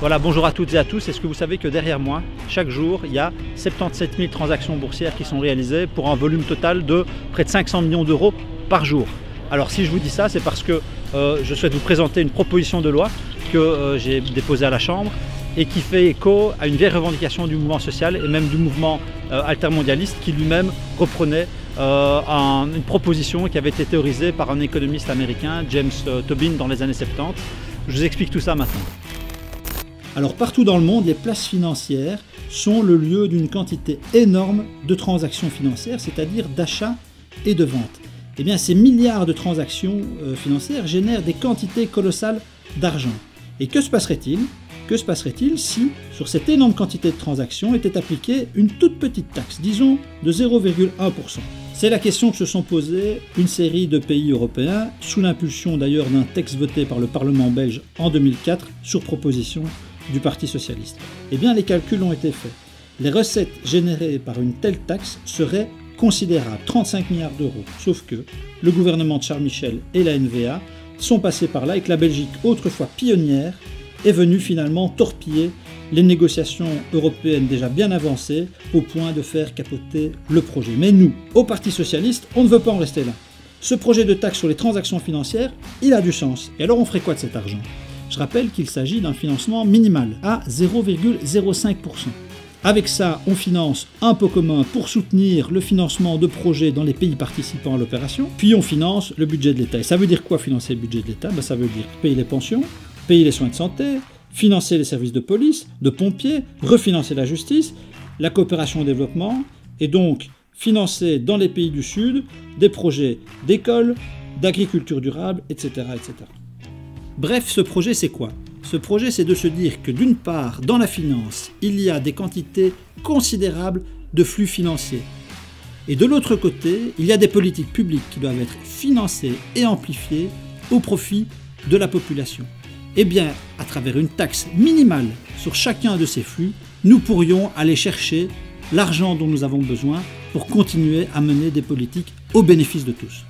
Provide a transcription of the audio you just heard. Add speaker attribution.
Speaker 1: Voilà, bonjour à toutes et à tous. Est-ce que vous savez que derrière moi, chaque jour, il y a 77 000 transactions boursières qui sont réalisées pour un volume total de près de 500 millions d'euros par jour. Alors si je vous dis ça, c'est parce que je souhaite vous présenter une proposition de loi que j'ai déposée à la Chambre et qui fait écho à une vieille revendication du mouvement social et même du mouvement altermondialiste qui lui-même reprenait une proposition qui avait été théorisée par un économiste américain, James Tobin, dans les années 70. Je vous explique tout ça maintenant. Alors partout dans le monde, les places financières sont le lieu d'une quantité énorme de transactions financières, c'est-à-dire d'achats et de ventes. Eh bien, ces milliards de transactions financières génèrent des quantités colossales d'argent. Et que se passerait-il? Que se passerait-il si, sur cette énorme quantité de transactions, était appliquée une toute petite taxe, disons de 0,1%? C'est la question que se sont posées une série de pays européens, sous l'impulsion d'ailleurs d'un texte voté par le Parlement belge en 2004, sur proposition du Parti socialiste. Eh bien, les calculs ont été faits. Les recettes générées par une telle taxe seraient considérables, 35 milliards d'euros. Sauf que le gouvernement de Charles Michel et la NVA sont passés par là et que la Belgique, autrefois pionnière, est venue finalement torpiller les négociations européennes déjà bien avancées au point de faire capoter le projet. Mais nous, au Parti socialiste, on ne veut pas en rester là. Ce projet de taxe sur les transactions financières, il a du sens. Et alors on ferait quoi de cet argent? Je rappelle qu'il s'agit d'un financement minimal à 0,05%. Avec ça, on finance un pot commun pour soutenir le financement de projets dans les pays participant à l'opération, puis on finance le budget de l'État. Et ça veut dire quoi financer le budget de l'État? Ça veut dire payer les pensions, payer les soins de santé, financer les services de police, de pompiers, refinancer la justice, la coopération au développement, et donc financer dans les pays du Sud des projets d'école, d'agriculture durable, etc., etc. Bref, ce projet, c'est quoi? Ce projet, c'est de se dire que d'une part, dans la finance, il y a des quantités considérables de flux financiers. Et de l'autre côté, il y a des politiques publiques qui doivent être financées et amplifiées au profit de la population. Eh bien, à travers une taxe minimale sur chacun de ces flux, nous pourrions aller chercher l'argent dont nous avons besoin pour continuer à mener des politiques au bénéfice de tous.